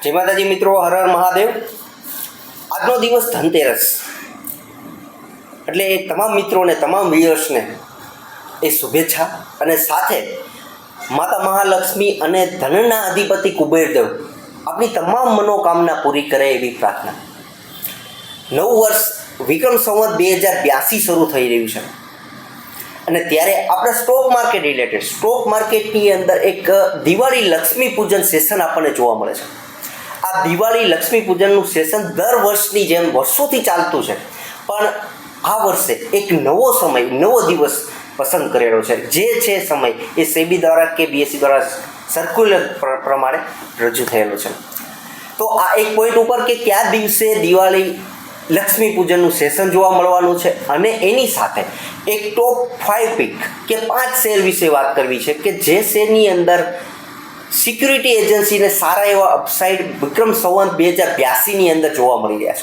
જય માતાજી મિત્રો, હર હર મહાદેવ। આજનો દિવસ ધનતેરસ એટલે એ તમામ મિત્રોને, તમામ વ્યુઅર્સને એ શુભેચ્છા અને સાથે માતા મહાલક્ષ્મી અને ધનના અધિપતિ કુબેરદેવ આપણી તમામ મનોકામના પૂરી કરે એવી પ્રાર્થના। નવું વર્ષ વિક્રમ સંવત 2082 શરૂ થઈ રહ્યું છે અને ત્યારે આપણે સ્ટોક માર્કેટ રિલેટેડ સ્ટોક માર્કેટની અંદર એક દિવાળી લક્ષ્મી પૂજન સેશન આપણને જોવા મળે છે। આ દિવાળી લક્ષ્મી પૂજનનું સેશન દર વર્ષની જેમ વર્ષોથી ચાલતું છે, પણ આ વર્ષે એક નવો સમય, નવો દિવસ પસંદ કરેલો છે। જે છે સમય એ સેબી દ્વારા કે બીએસસી દ્વારા સર્ક્યુલર પ્રમાણે રજૂ થયેલો છે। તો આ એક પોઈન્ટ ઉપર કે કયા દિવસે દિવાળી લક્ષ્મી પૂજનનું સેશન જોવા મળવાનું છે અને એની સાથે એક ટોપ 5 પિક કે 5 શેર વિશે વાત કરવી છે કે જે શેરની અંદર સિક્યુરિટી એજન્સીને સારા એવા અપસાઇડ વિક્રમ સંવત 2082ની અંદર જોવા મળી રહ્યા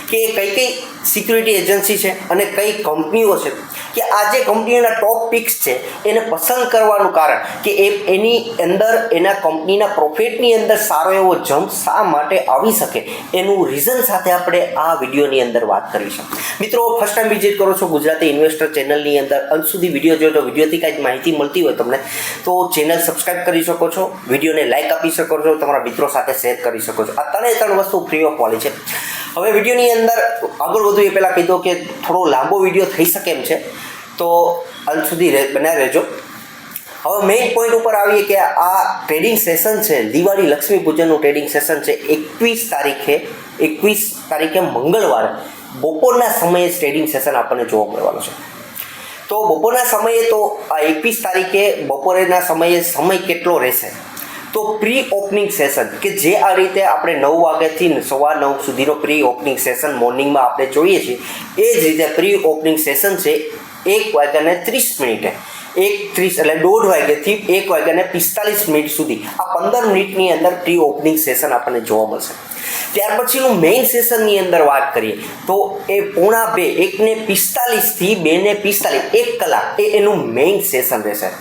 છે કે કઈ કઈ સિક્યુરિટી એજન્સી છે અને કઈ કંપનીઓ છે કે આ જે કંપનીઓના ટોપ પિક્સ છે એને પસંદ કરવાનું કારણ કે એની અંદર એના કંપનીના પ્રોફિટની અંદર સારો એવો જમ્પ શા માટે આવી શકે એનું રીઝન સાથે આપણે આ વિડીયોની અંદર વાત કરી છે। મિત્રો, ફર્સ્ટ ટાઈમ વિઝિટ કરો છો ગુજરાતી ઇન્વેસ્ટર ચેનલની અંદર, અંત સુધી વિડીયો જોયો તો વિડીયોથી કાંઈક માહિતી મળતી હોય તમને તો ચેનલ સબસ્ક્રાઈબ કરી શકો છો, વિડીયોને લાઇક આપી શકો છો, તમારા મિત્રો સાથે શેર કરી શકો છો। આ ત્રણ વસ્તુ ફ્રી ઓફ કોલી છે। હવે વિડીયોની અંદર આગળ વધુ એ પહેલાં કહી દો કે થોડો લાંબો વિડીયો થઈ શકે એમ છે, તો અંત સુધી બનાવી રહેજો। હવે મેઇન પોઈન્ટ ઉપર આવીએ કે આ ટ્રેડિંગ સેશન છે, દિવાળી લક્ષ્મી પૂજનનું ટ્રેડિંગ સેશન છે 21 તારીખે મંગળવારે બપોરના સમયે ટ્રેડિંગ સેશન આપણને જોવા મળવાનો છે। તો બપોરના સમયે તો આ 21 તારીખે બપોરેના સમયે સમય કેટલો રહેશે તો પ્રી ઓપનિંગ સેશન કે જે આ રીતે આપણે 9 વાગ્યાથી 9:15 સુધીનો પ્રી ઓપનિંગ સેશન મોર્નિંગમાં આપણે જોઈએ છીએ, એ જ રીતે પ્રી ઓપનિંગ સેશન છે 1:30 1:30 એટલે 1:30 વાગ્યાથી 1:45 સુધી આ 15 મિનિટની અંદર પ્રી ઓપનિંગ સેશન આપણને જોવા મળશે। ત્યાર પછીનું મેઇન સેશનની અંદર વાત કરીએ તો એ 1:30 1:45 2:45 1 કલાક એ એનું મેઇન સેશન રહેશે।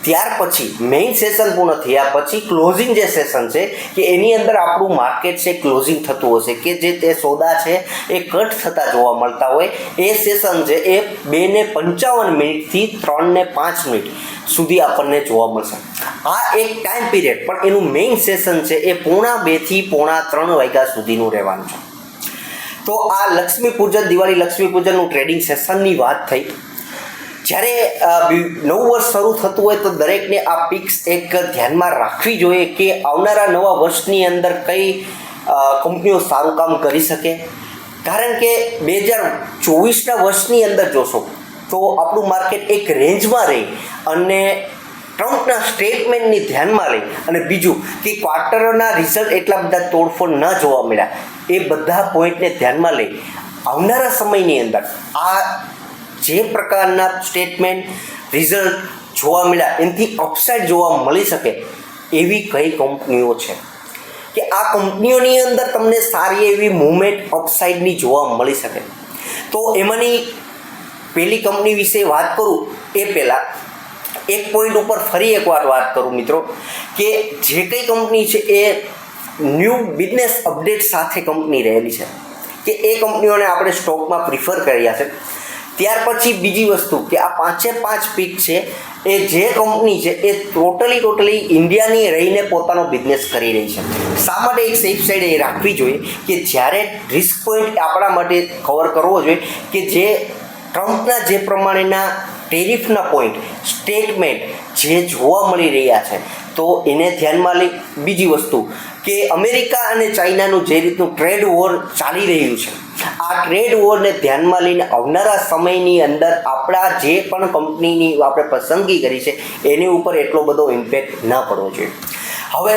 ત્યાર પછી મેઇન સેશન પૂર્ણ થયા પછી ક્લોઝિંગ જે સેશન છે કે એની અંદર આપણું માર્કેટ છે ક્લોઝિંગ થતું હશે કે જે તે સોદા છે એ કટ થતા જોવા મળતા હોય, એ સેશન છે એ 2:55 થી 3:05 સુધી આપણને જોવા મળશે। આ એક ટાઈમ પીરિયડ, પણ એનું મેઇન સેશન છે એ 2:30 થી 3:30 વાગ્યા સુધીનું રહેવાનું છે। તો આ લક્ષ્મી પૂજન, દિવાળી લક્ષ્મી પૂજનનું ટ્રેડિંગ સેશનની વાત થઈ। જ્યારે નવું વર્ષ શરૂ થતું હોય તો દરેકને આ પિક્સ એક ધ્યાનમાં રાખવી જોઈએ કે આવનારા નવા વર્ષની અંદર કઈ કંપનીઓ સારું કામ કરી શકે, કારણ કે 2024ના વર્ષની અંદર જોશો તો આપણું માર્કેટ એક રેન્જમાં રહી અને ટ્રમ્પના સ્ટેટમેન્ટની ધ્યાનમાં લઈ અને બીજું કે ક્વાર્ટરના રિઝલ્ટ એટલા બધા તોડફોડ ન જોવા મળ્યા, એ બધા પોઈન્ટને ધ્યાનમાં લઈ આવનારા સમયની અંદર આ જે પ્રકારના સ્ટેટમેન્ટ રિઝલ્ટ જોવા મળ્યા એનાથી અપસાઇડ જોવા મળી શકે એવી કઈ કંપનીઓ છે કે આ કંપનીઓની અંદર તમને સારી એવી મૂવમેન્ટ અપસાઇડની જોવા મળી શકે। તો એમાંની પહેલી કંપની વિશે વાત કરું એ પહેલાં એક પોઈન્ટ ઉપર ફરી એકવાર વાત કરું મિત્રો કે જે કઈ કંપની છે એ ન્યૂ બિઝનેસ અપડેટ સાથે કંપની રહેલી છે કે એ કંપનીઓને આપણે સ્ટોકમાં પ્રિફર કર્યા છે। ત્યાર પછી બીજી વસ્તુ કે આ 5 પીક છે એ જે કંપની છે એ ટોટલી ઇન્ડિયાની રહીને પોતાનો બિઝનેસ કરી રહી છે। શા માટે એક સેફ સાઈડ એ રાખવી જોઈએ કે જ્યારે રિસ્ક પોઈન્ટ આપણા માટે કવર કરવો જોઈએ કે જે ટ્રમ્પના જે પ્રમાણેના ટેરિફના પોઈન્ટ સ્ટેટમેન્ટ જે જોવા મળી રહ્યા છે તો એને ધ્યાનમાં લઈ બીજી વસ્તુ કે અમેરિકા અને ચાઇનાનું જે રીતનું ટ્રેડ વોર ચાલી રહ્યું છે, આ ટ્રેડ વોરને ધ્યાનમાં લઈને આવનારા સમયની અંદર આપણા જે પણ કંપનીની આપણે પસંદગી કરી છે એની ઉપર એટલો બધો ઇમ્પેક્ટ ન પડવો જોઈએ। હવે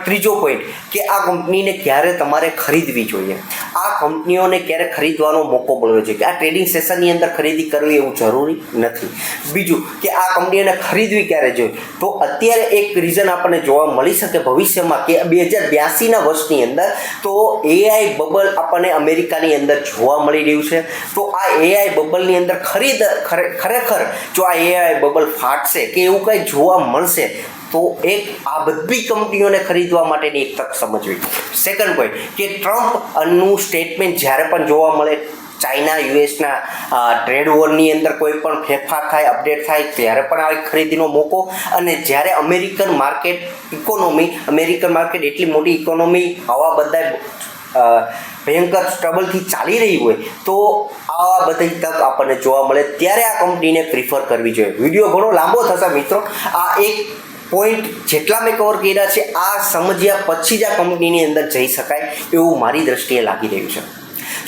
ત્રીજો પોઈન્ટ કે આ કંપનીને ક્યારે તમારે ખરીદવી જોઈએ, આ કંપનીઓને ક્યારે ખરીદવાનો મોકો મળવો જોઈએ કે આ ટ્રેડિંગ સેશનની અંદર ખરીદી કરવી એવું જરૂરી નથી। બીજું કે આ કંપનીઓને ખરીદવી ક્યારે જોઈએ તો અત્યારે એક રીઝન આપણને જોવા મળી શકે ભવિષ્યમાં કે 2082ના વર્ષની અંદર તો એઆઈ બબલ આપણને અમેરિકાની અંદર જોવા મળી રહ્યું છે। તો આ એઆઈ બબલની અંદર ખરેખર જો આ એઆઈ બબલ ફાટશે કે એવું કંઈ જોવા મળશે તો આ બધી કંપનીઓને ખરીદવા માટેની એક તક સમજવી. સેકન્ડ પોઈન્ટ કે ટ્રમ્પનું સ્ટેટમેન્ટ જ્યારે પણ જોવા મળે, ચાઇના યુએસના ટ્રેડ વોરની અંદર કોઈ પણ ફેરફાર થાય, અપડેટ થાય ત્યારે પણ આ ખરીદીનો મોકો. અને જ્યારે અમેરિકન માર્કેટ એટલી મોટી ઇકોનોમી આવા બધા ભયંકર સ્ટ્રગલથી ચાલી રહી હોય તો આવા બધી તક આપણને જોવા મળે ત્યારે આ કંપનીને પ્રિફર કરવી જોઈએ. વિડીયો ઘણો લાંબો થશે મિત્રો, આ એક પોઈન્ટ જેટલા મેં કવર કર્યા છે આ સમજ્યા પછી જ આ કંપનીની અંદર જઈ શકાય એવું મારી દ્રષ્ટિએ લાગી રહ્યું છે.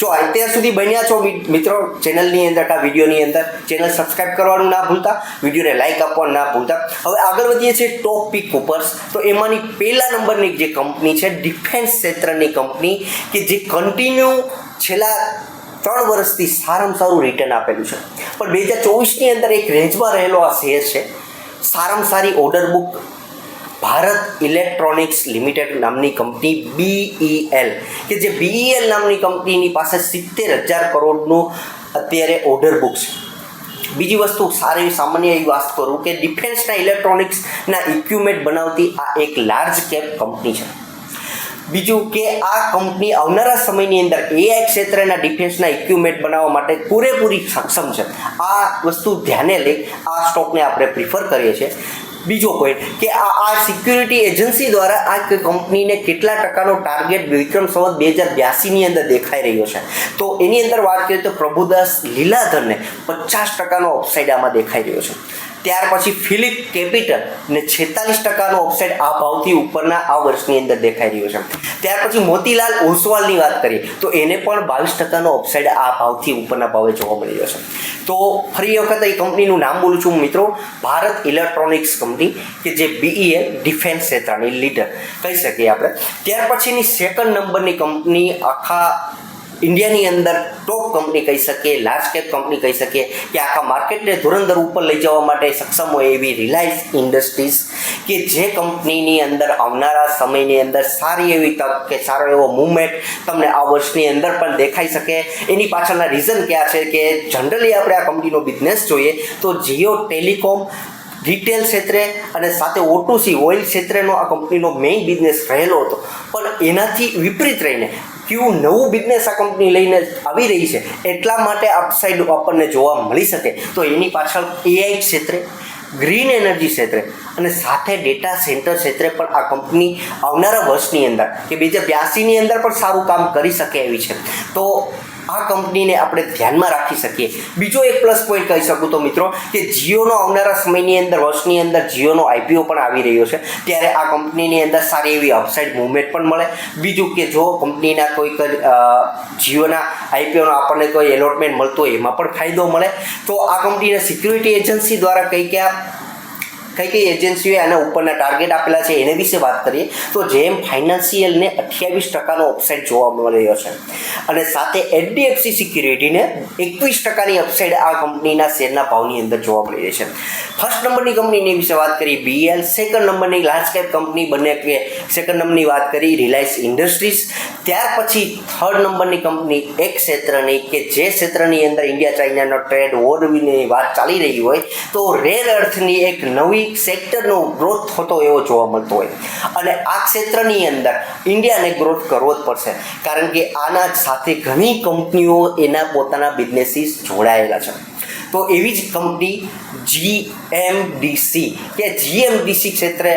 જો અત્યાર સુધી બન્યા છો મિત્રો ચેનલની અંદર આ વિડીયોની અંદર, ચેનલ સબસ્ક્રાઈબ કરવાનું ના ભૂલતા, વિડીયોને લાઇક આપવાનું ના ભૂલતા. હવે આગળ વધીએ છીએ ટોપ પિક ઉપર. તો એમાંની પહેલા નંબરની જે કંપની છે ડિફેન્સ ક્ષેત્રની કંપની કે જે કન્ટિન્યુ છેલ્લા 3 વર્ષથી સારામાં સારું રિટર્ન આપેલું છે. પણ 2024ની અંદર એક રેન્જમાં રહેલો આ શેર છે. સારામાં સારી order book Bharat electronics limited નામની કંપની BEL, કે જે BEL નામની કંપનીની પાસે 70,000 કરોડનું અત્યારે ઓર્ડર બુક છે. બીજી વસ્તુ સારી સામાન્ય એવી વાત કરું કે ડિફેન્સના ઇલેક્ટ્રોનિક્સના ઇક્વિપમેન્ટ બનાવતી આ એક લાર્જ કેપ કંપની છે. બીજું કે આ કંપની આવનારા સમયની અંદર AI ક્ષેત્રના ડિફેન્સના ઇક્વિપમેન્ટ બનાવવા માટે પૂરેપૂરી સક્ષમ છે. આ વસ્તુ ધ્યાને લઈ આ સ્ટોકને આપણે પ્રિફર કરીએ છીએ. બીજો પોઈન્ટ કે આ સિક્યુરિટી એજન્સી દ્વારા આ કંપનીને કેટલા ટકાનો ટાર્ગેટ વિક્રમ સંવત 2082ની અંદર દેખાઈ રહ્યો છે. તો એની અંદર વાત કરીએ તો પ્રભુદાસ લીલાધરને 50% અપસાઇડ આમાં દેખાઈ રહ્યો છે. ત્યાર પછી ફિલિપ કેપિટલ ને 46% અપસાઇડ આ ભાવથી ઉપરના આ વર્ષની અંદર દેખાઈ રહ્યો છે. ત્યાર પછી મોતીલાલ ઓસવાલની વાત કરીએ તો એને પણ 22% અપસાઇડ આ ભાવથી ઉપરના ભાવે જોવા મળી રહ્યો છે. તો ફરી વખત એ કંપનીનું નામ બોલું છું મિત્રો, ભારત ઇલેક્ટ્રોનિક્સ કંપની કે જે BEL ડિફેન્સ ક્ષેત્રની લીડર કહી શકીએ આપણે. ત્યાર પછીની સેકન્ડ નંબરની કંપની આખા ઇન્ડિયાની અંદર ટોપ કંપની કહી શકીએ, લાર્જ કેપ કંપની કહી શકીએ કે આખા માર્કેટને ધુરંધર ઉપર લઈ જવા માટે સક્ષમ હોય એવી રિલાયન્સ ઇન્ડસ્ટ્રીઝ કે જે કંપનીની અંદર આવનારા સમયની અંદર સારી એવી તક કે સારો એવો મૂવમેન્ટ તમને આ વર્ષની અંદર પણ દેખાઈ શકે. એની પાછળના રીઝન ક્યાં છે કે જનરલી આપણે આ કંપનીનો બિઝનેસ જોઈએ તો જીઓ ટેલિકોમ, રિટેલ ક્ષેત્રે અને સાથે O2C ઓઇલ ક્ષેત્રનો આ કંપનીનો મેઇન બિઝનેસ રહેલો હતો. પણ એનાથી વિપરીત રહીને નવું બિઝનેસ આ કંપની લઈને આવી રહી છે એટલા માટે અપસાઇડ આપણને જોવા મળી શકે. તો એની પાછળ AI ક્ષેત્રે, ગ્રીન એનર્જી ક્ષેત્રે અને સાથે ડેટા સેન્ટર ક્ષેત્રે પણ આ કંપની આવનારા વર્ષની અંદર કે 2082ની અંદર પણ સારું કામ કરી શકે એવી છે. તો આ કંપનીને આપણે ધ્યાનમાં રાખી શકીએ. બીજો એક પ્લસ પોઈન્ટ કહી શકું તો મિત્રો કે જીઓનો આવનારા સમયની અંદર વર્ષની અંદર જીઓનો IPO પણ આવી રહ્યો છે ત્યારે આ કંપનીની અંદર સારી એવી અપસાઇડ મૂવમેન્ટ પણ મળે. બીજું કે જો કંપનીના કોઈક જીઓના IPOનો આપણને કોઈ એલોટમેન્ટ મળતું હોય એમાં પણ ફાયદો મળે. તો આ કંપનીના સિક્યુરિટી એજન્સી દ્વારા કઈ એજન્સીઓએ આના ઉપરના ટાર્ગેટ આપેલા છે એને વિશે વાત કરીએ તો જેમ ફાઇનાન્શિયલને 28%નો અપસાઇડ જોવા મળી રહ્યો છે અને સાથે HDFC સિક્યુરિટીને 21%ની અપસાઇડ આ કંપનીના શેરના ભાવની અંદર જોવા મળી રહી છે. ફર્સ્ટ નંબરની કંપનીની વિશે વાત કરી BEL, સેકન્ડ નંબરની લાર્જ કેપ કંપની બંને કે સેકન્ડ નંબરની વાત કરી રિલાયન્સ ઇન્ડસ્ટ્રીઝ. ત્યાર પછી થર્ડ નંબરની કંપની એક ક્ષેત્રની કે જે ક્ષેત્રની અંદર ઇન્ડિયા ચાઇનાનો ટ્રેડ વોરની વાત ચાલી રહી હોય તો રેર અર્થની એક નવી સેક્ટરનો ગ્રોથ થતો એવો જોવા મળતો હોય અને આ ક્ષેત્રની અંદર ઇન્ડિયાને ગ્રોથ કરવો જ પડશે કારણ કે આના સાથે ઘણી કંપનીઓ એના પોતાના બિઝનેસીસ જોડાયેલા છે. તો એવી જ કંપની GMDC ક્ષેત્રે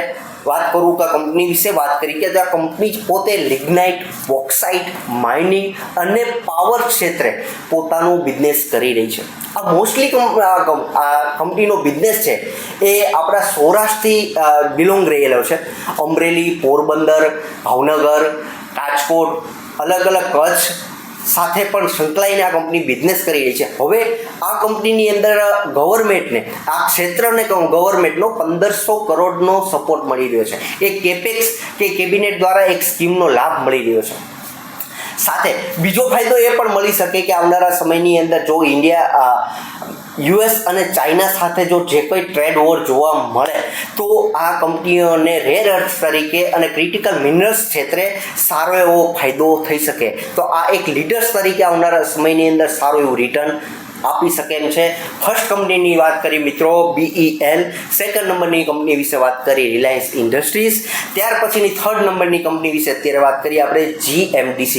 વાત કરું કે કંપની વિશે વાત કરી કે આ કંપની પોતે લિગ્નાઇટ, બોક્સાઇટ, માઇનિંગ અને પાવર ક્ષેત્રે પોતાનું બિઝનેસ કરી રહી છે. આ મોસ્ટલી આ કંપનીનો બિઝનેસ છે એ આપણા સૌરાષ્ટ્રથી બિલોંગ રહેલો છે. અમરેલી, પોરબંદર, ભાવનગર, રાજકોટ, અલગ અલગ કચ્છ સાથે પણ સંકળાઈને આ કંપની બિઝનેસ કરી રહી છે. હવે આ કંપનીની અંદર ગવર્મેન્ટને આ ક્ષેત્રને ગવર્મેન્ટનો 1500 કરોડનો સપોર્ટ મળી રહ્યો છે. એક કેપેક્સ કે કેબિનેટ દ્વારા એક સ્કીમનો લાભ મળી રહ્યો છે. સાથે બીજો ફાયદો એ પણ મળી શકે કે આવનારા સમયની અંદર જો ઇન્ડિયા US અને ચાઇના સાથે જો જે કોઈ ટ્રેડ વોર જોવા મળે તો આ કંપનીઓને રેર અર્થ તરીકે અને ક્રિટિકલ મિનરલ્સ ક્ષેત્રે સારો એવો ફાયદો થઈ શકે. તો આ એક લીડર્સ તરીકે આવનારા સમયની અંદર સારું એવું રિટર્ન આપી શકે એમ છે. ફર્સ્ટ કંપનીની વાત કરી મિત્રો BEL, સેકન્ડ નંબરની કંપની વિશે વાત કરી રિલાયન્સ ઇન્ડસ્ટ્રીઝ, ત્યાર પછીની થર્ડ નંબરની કંપની વિશે અત્યારે વાત કરીએ આપણે GMDC,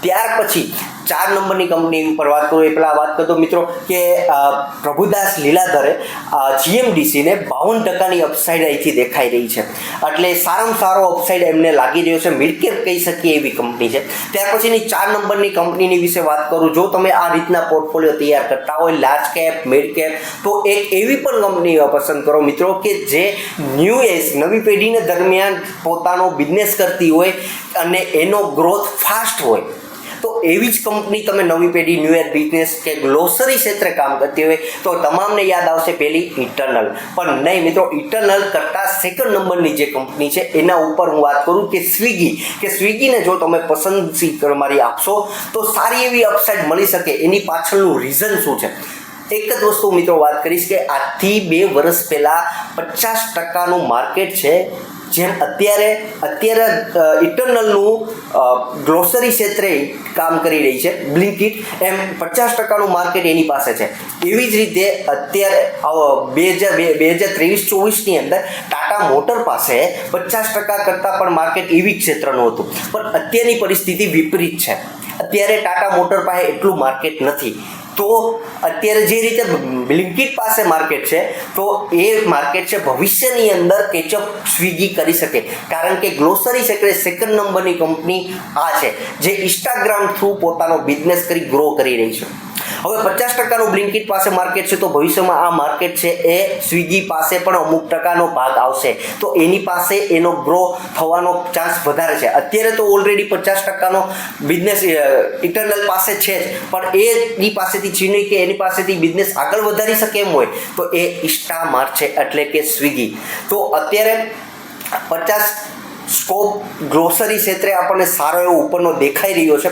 ત્યાર પછી 4 નંબરની કંપની ઉપર વાત કરું એ પહેલાં વાત કરતો મિત્રો કે પ્રભુદાસ લીલાધરે GMDCને 52% અપસાઇડ અહીંથી દેખાઈ રહી છે, એટલે સારામાં સારો અપસાઇડ એમને લાગી રહ્યો છે, મિડ કેપ કહી શકીએ એવી કંપની છે. ત્યાર પછીની 4 નંબરની કંપનીની વિશે વાત કરું, જો તમે આ રીતના પોર્ટફોલિયો તૈયાર કરતા હોય લાર્જ કેપ મિડ કેપ, તો એક એવી પણ કંપની પસંદ કરો મિત્રો કે જે નવી પેઢીને દરમિયાન પોતાનો બિઝનેસ કરતી હોય અને એનો ગ્રોથ ફાસ્ટ હોય, તો એવી જ કંપની તમે નવી પેઢી ન્યૂ એર બિઝનેસ કે ગ્લોસરી ક્ષેત્રે કામ કરતી હોય તો તમામને યાદ આવશે પહેલી ઇટરનલ, પણ નહીં મિત્રો, ઇટરનલ કરતાં સેકન્ડ નંબરની જે કંપની છે એના ઉપર હું વાત કરું કે સ્વિગીને જો તમે પસંદગી તમારી આપશો તો સારી એવી અપસાઇડ મળી શકે. એની પાછળનું રીઝન શું છે? એક જ વસ્તુ મિત્રો વાત કરીશ કે આજથી 2 વર્ષ પહેલાં 50%નું માર્કેટ છે, જેમ અત્યારે ઇટરનલનું ગ્લોસરી ક્ષેત્રે કામ કરી રહી છે બ્લિંકિટ, એમ 50%નું માર્કેટ એની પાસે છે. એવી જ રીતે અત્યારે 2023-24ની અંદર ટાટા મોટર પાસે 50% કરતાં પણ માર્કેટ એવી ક્ષેત્રનું હતું, પણ અત્યારની પરિસ્થિતિ વિપરીત છે. અત્યારે ટાટા મોટર પાસે એટલું માર્કેટ નથી, તો અત્યારે જે રીતે બ્લિંકિટ પાસે માર્કેટ છે તો એ માર્કેટ છે ભવિષ્યની અંદર કેચઅપ સ્વિગી કરી શકે, કારણ કે ગ્લોસરી સેકન્ડ નંબરની કંપની આ છે જે ઇન્સ્ટાગ્રામ થ્રુ પોતાનો બિઝનેસ કરી ગ્રો કરી રહી છે. હવે 50%નું બ્લિંકિટ પાસે માર્કેટ છે, તો ભવિષ્યમાં આ માર્કેટ છે એ સ્વિગી પાસે પણ અમુક ટકાનો ભાગ આવશે, તો એની પાસે એનો ગ્રો થવાનો ચાન્સ વધારે છે. અત્યારે તો ઓલરેડી 50%નો બિઝનેસ ઇટરનલ પાસે છે જ, પણ એની પાસેથી છીનવી કે એની પાસેથી બિઝનેસ આગળ વધારી શકે એમ હોય તો એ ઇન્સ્ટામાર્ટ છે, એટલે કે સ્વિગી. તો અત્યારે 50 સ્કોપ ગ્રોસરી ક્ષેત્રે આપણને સારો એવો ઉપરનો દેખાઈ રહ્યો છે.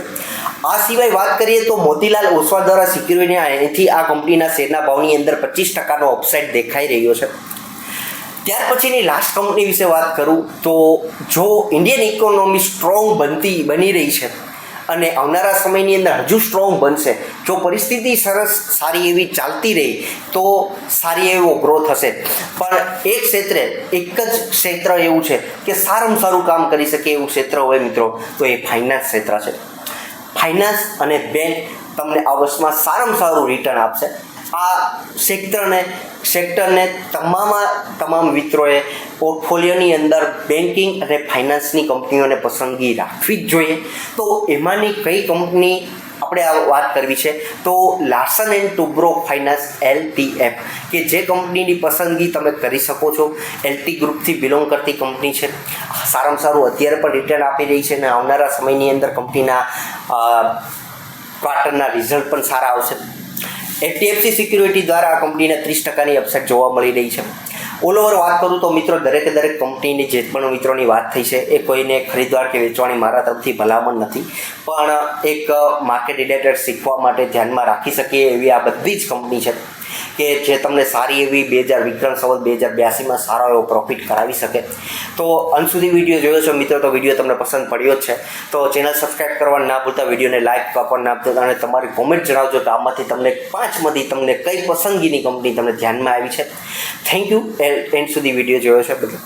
આ સિવાય વાત કરીએ તો મોતીલાલ ઓસ્વાલ દ્વારા સિક્યુરિટીના અહીંથી આ કંપનીના શેરના ભાવની અંદર 25%નો અપસાઇડ દેખાઈ રહ્યો છે. ત્યાર પછીની લાસ્ટ કંપની વિશે વાત કરું તો જો ઇન્ડિયન ઇકોનોમી સ્ટ્રોંગ બની રહી છે અને આવનારા સમયની અંદર હજુ સ્ટ્રોંગ બનશે, જો પરિસ્થિતિ સારી એવી ચાલતી રહી તો સારી એવો ગ્રોથ હશે. પણ એક જ ક્ષેત્ર એવું છે કે સારામાં સારું કામ કરી શકે એવું ક્ષેત્ર હોય મિત્રો તો એ ફાઇનાન્સ ક્ષેત્ર છે. ફાઇનાન્સ અને બેંક તમને આ વર્ષમાં સારામાં સારું રિટર્ન આપશે. આ સેક્ટરને તમામ મિત્રોએ પોર્ટફોલિયોની અંદર બેન્કિંગ અને ફાઇનાન્સની કંપનીઓને પસંદગી રાખવી જ જોઈએ. તો એમાંની કઈ કંપની આપણે આ વાત કરવી છે તો Larsen and Toubro finance LTF, કે જે કંપનીની પસંદગી તમે કરી શકો છો. LT ગ્રુપથી બિલોંગ કરતી કંપની છે, સારામાં સારું અત્યારે પણ રિટર્ન આપી રહી છે અને આવનારા સમયની અંદર કંપનીના ક્વાર્ટરના રિઝલ્ટ પણ સારા આવશે. HDFC સિક્યુરિટી દ્વારા આ કંપનીને 30%ની અપસાઇડ જોવા મળી રહી છે. ઓલ ઓવર વાત કરું તો મિત્રો દરેક કંપનીની જે પણ મિત્રોની વાત થઈ છે એ કોઈને ખરીદવા કે વેચવાની મારા તરફથી ભલામણ નથી, પણ એક માર્કેટ રિલેટેડ શીખવા માટે ધ્યાનમાં રાખી શકીએ એવી આ બધી જ કંપની છે કે જે તમને સારી એવી વિક્રમ સંવત 2082માં સારો એવો પ્રોફિટ કરાવી શકે. તો અંત સુધી વિડીયો જોયો છો મિત્રો, તો વિડીયો તમને પસંદ પડ્યો જ છે તો ચેનલ સબસ્ક્રાઈબ કરવા ના ભૂલતા, વિડીયોને લાઇક આપવા ના ભૂલતા અને તમારી કોમેન્ટ જણાવજો કે આમાંથી તમને 5માંથી તમને કઈ પસંદગીની કંપની તમને ધ્યાનમાં આવી છે. થેન્ક યુ એન્ડ સુધી વિડીયો જોયો છે બધું.